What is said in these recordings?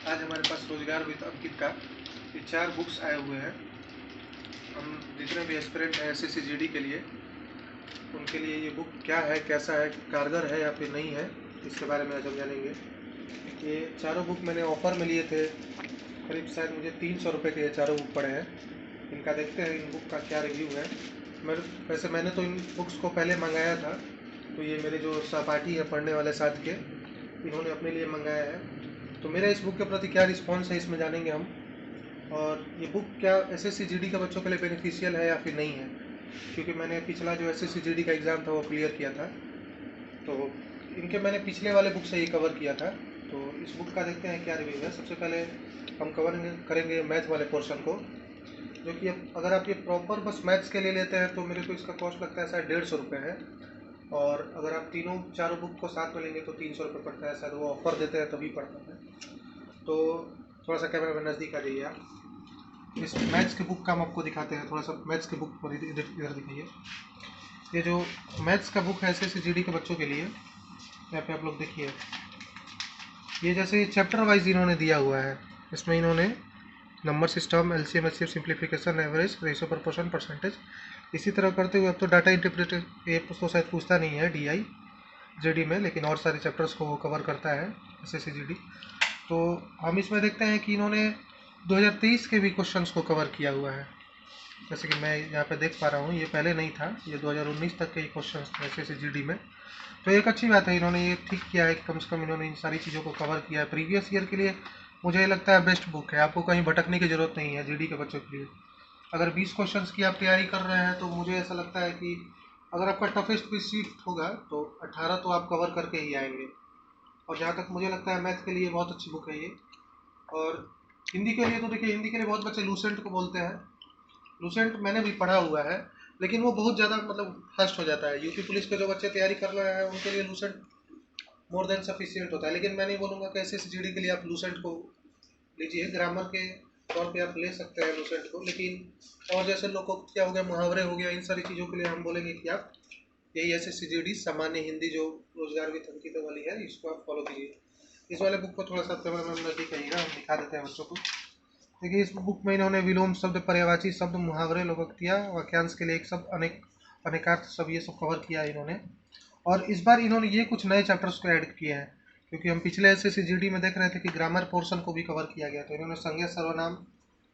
आज हमारे पास रोजगार विद अंकित का ये 4 बुक्स आए हुए हैं। हम जितने भी एस्पिरेंट हैं एसएससी जीडी के लिए, उनके लिए ये बुक क्या है, कैसा है, कारगर है या फिर नहीं है, इसके बारे में आज हम जानेंगे। ये चारों बुक मैंने ऑफ़र में लिए थे, करीब शायद मुझे 300 रुपये के ये चारों बुक पड़े हैं। इनका देखते हैं इन बुक का क्या रिव्यू है। मैंने तो इन बुक्स को पहले मंगाया था, तो ये मेरे जो सहपाठी है पढ़ने वाले साथ के, इन्होंने अपने लिए मंगाया है। तो मेरा इस बुक के प्रति क्या रिस्पॉन्स है इसमें जानेंगे हम। और ये बुक क्या एसएससी जीडी के बच्चों के लिए बेनिफिशियल है या फिर नहीं है, क्योंकि मैंने पिछला जो एसएससी जीडी का एग्ज़ाम था वो क्लियर किया था, तो इनके मैंने पिछले वाले बुक से ये कवर किया था। तो इस बुक का देखते हैं क्या रिव्यू है। सबसे पहले हम कवर करेंगे मैथ वाले पोर्शन को, जो कि अगर आप ये प्रॉपर बस मैथ्स के लिए लेते हैं तो मेरे को इसका कॉस्ट लगता है शायद 150 रुपये है। और अगर आप तीनों चारों बुक को साथ में लेंगे तो 300 रुपये पड़ता है, शायद वो ऑफ़र देते हैं तभी पड़ता है। तो थोड़ा सा कैमरा में नज़दीक आ जाइए आप। इस मैथ्स के बुक का हम आपको दिखाते हैं, थोड़ा सा मैथ्स के बुक पर इधर दिखाइए। ये जो मैथ्स का बुक है एसएससी जीडी के बच्चों के लिए, यहाँ पे आप लोग देखिए, ये जैसे चैप्टर वाइज इन्होंने दिया हुआ है। इसमें इन्होंने number system, LCM, HCF, simplification, average, ratio, proportion, percentage, इसी तरह करते हुए अब तो डाटा इंटरप्रेटेशन ये तो शायद पूछता नहीं है डीआई जीडी में, लेकिन और सारे चैप्टर्स को वो कवर करता है एसएससी जीडी। तो हम इसमें देखते हैं कि इन्होंने 2023 के भी क्वेश्चंस को कवर किया हुआ है। जैसे कि मैं यहाँ पे देख पा रहा हूँ, ये पहले नहीं था, ये 2019 तक के ही क्वेश्चंस थे एसएससी जीडी में। तो एक अच्छी बात है, इन्होंने ये ठीक किया है कि कम से कम इन्होंने इन सारी चीज़ों को कवर किया है। प्रीवियस ईयर के लिए मुझे ये लगता है बेस्ट बुक है, आपको कहीं भटकने की ज़रूरत नहीं है जीडी के बच्चों के लिए। अगर 20 क्वेश्चंस की आप तैयारी कर रहे हैं तो मुझे ऐसा लगता है कि अगर आपका टफेस्ट भी सीट होगा तो 18 तो आप कवर करके ही आएंगे। और जहाँ तक मुझे लगता है मैथ के लिए बहुत अच्छी बुक है ये। और हिंदी के लिए तो देखिए, हिंदी के लिए बहुत बच्चे लूसेंट को बोलते हैं। लूसेंट मैंने भी पढ़ा हुआ है, लेकिन वो बहुत ज़्यादा मतलब फास्ट हो जाता है। यूपी पुलिस के जो बच्चे तैयारी कर रहे हैं उनके लिए लूसेंट मोर देन सफिशियंट होता है। लेकिन मैं नहीं बोलूँगा कि एसएससी जीडी के लिए आप लूसेंट को लीजिए, ग्रामर के तौर पे आप ले सकते हैं लूसेंट को। लेकिन और जैसे लोकोक्तियाँ हो गया, मुहावरे हो गया, इन सारी चीज़ों के लिए हम बोलेंगे कि आप यही एसएससी जीडी सामान्य हिंदी जो रोजगार विद अंकित वाली है, इसको आप फॉलो कीजिए। इस वाले बुक को थोड़ा सा कैमरा में नजदीक करिएगा, हम दिखा देते हैं बच्चों को। देखिए इस बुक में इन्होंने विलोम शब्द, पर्यायवाची शब्द, मुहावरे, लोकोक्तियाँ, वाक्यांश के लिए एक शब्द, अनेकार्थ सब ये सब कवर किया है इन्होंने। और इस बार इन्होंने ये कुछ नए चैप्टर्स को ऐड किए हैं, क्योंकि हम पिछले एसएससी जीडी में देख रहे थे कि ग्रामर पोर्शन को भी कवर किया गया, तो इन्होंने संज्ञा, सर्वनाम,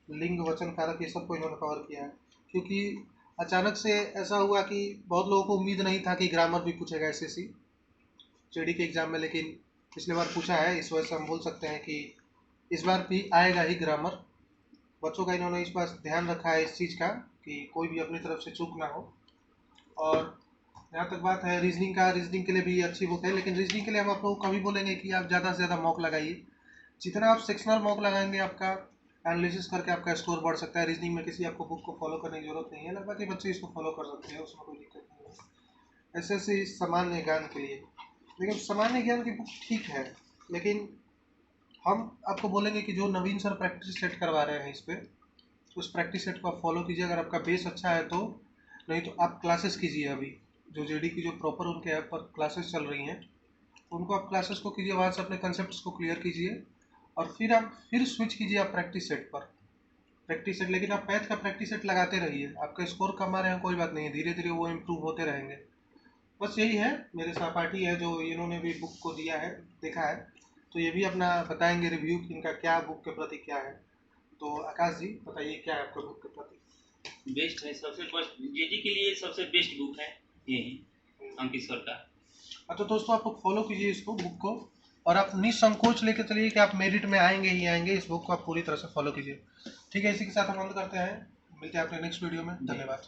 लिंग, वचन, कारक, ये सब को इन्होंने कवर किया है। क्योंकि अचानक से ऐसा हुआ कि बहुत लोगों को उम्मीद नहीं था कि ग्रामर भी पूछेगा एसएससी जीडी के एग्ज़ाम में, लेकिन पिछले बार पूछा है, इस वजह से हम बोल सकते हैं कि इस बार भी आएगा ही ग्रामर। बच्चों का इन्होंने इस बार ध्यान रखा है इस चीज़ का कि कोई भी अपनी तरफ से चूक ना हो। और जहाँ तक बात है रीजनिंग का, रीजनिंग के लिए भी अच्छी बुक है, लेकिन रीजनिंग के लिए हम आप लोगों को कभी बोलेंगे कि आप ज़्यादा से ज़्यादा मॉक लगाइए। जितना आप सेक्शनल मॉक लगाएंगे, आपका एनालिसिस करके आपका स्कोर बढ़ सकता है। रीजनिंग में किसी आपको बुक को फॉलो करने की जरूरत नहीं है, लगभग के बच्चे इसको फॉलो कर सकते हैं, उसमें कोई दिक्कत नहीं है। ऐसे ऐसे सामान्य ज्ञान के लिए, लेकिन सामान्य ज्ञान की बुक ठीक है, लेकिन हम आपको बोलेंगे कि जो नवीन सर प्रैक्टिस सेट करवा रहे हैं इस पर, तो उस प्रैक्टिस सेट को आप फॉलो कीजिए। अगर आपका बेस अच्छा है तो, नहीं तो आप क्लासेस कीजिए। अभी जो जेडी की जो प्रॉपर उनके ऐप पर क्लासेस चल रही हैं, उनको आप क्लासेस को कीजिए, वहाँ से अपने कंसेप्ट को क्लियर कीजिए, और फिर आप फिर स्विच कीजिए आप प्रैक्टिस सेट पर। प्रैक्टिस सेट, लेकिन आप मैथ का प्रैक्टिस सेट लगाते रहिए। आपका स्कोर कम आ रहे हैं कोई बात नहीं है, धीरे धीरे वो इम्प्रूव होते रहेंगे। बस यही है। मेरे सहपाठी है जो इन्होंने भी बुक को दिया है, देखा है, तो ये भी अपना बताएंगे रिव्यू कि इनका क्या बुक के प्रति क्या है। तो आकाश जी बताइए, क्या है आपका बुक के प्रति? बेस्ट है, सबसे बेस्ट जीडी के लिए सबसे बेस्ट बुक है यही अंकित सर का। तो दोस्तों आप लोग फॉलो कीजिए इसको, बुक को, और आप निसंकोच लेके चलिए कि आप मेरिट में आएंगे ही आएंगे। इस बुक को आप पूरी तरह से फॉलो कीजिए। ठीक है, इसी के साथ हम बंद करते हैं, मिलते हैं आपने नेक्स्ट वीडियो में। धन्यवाद।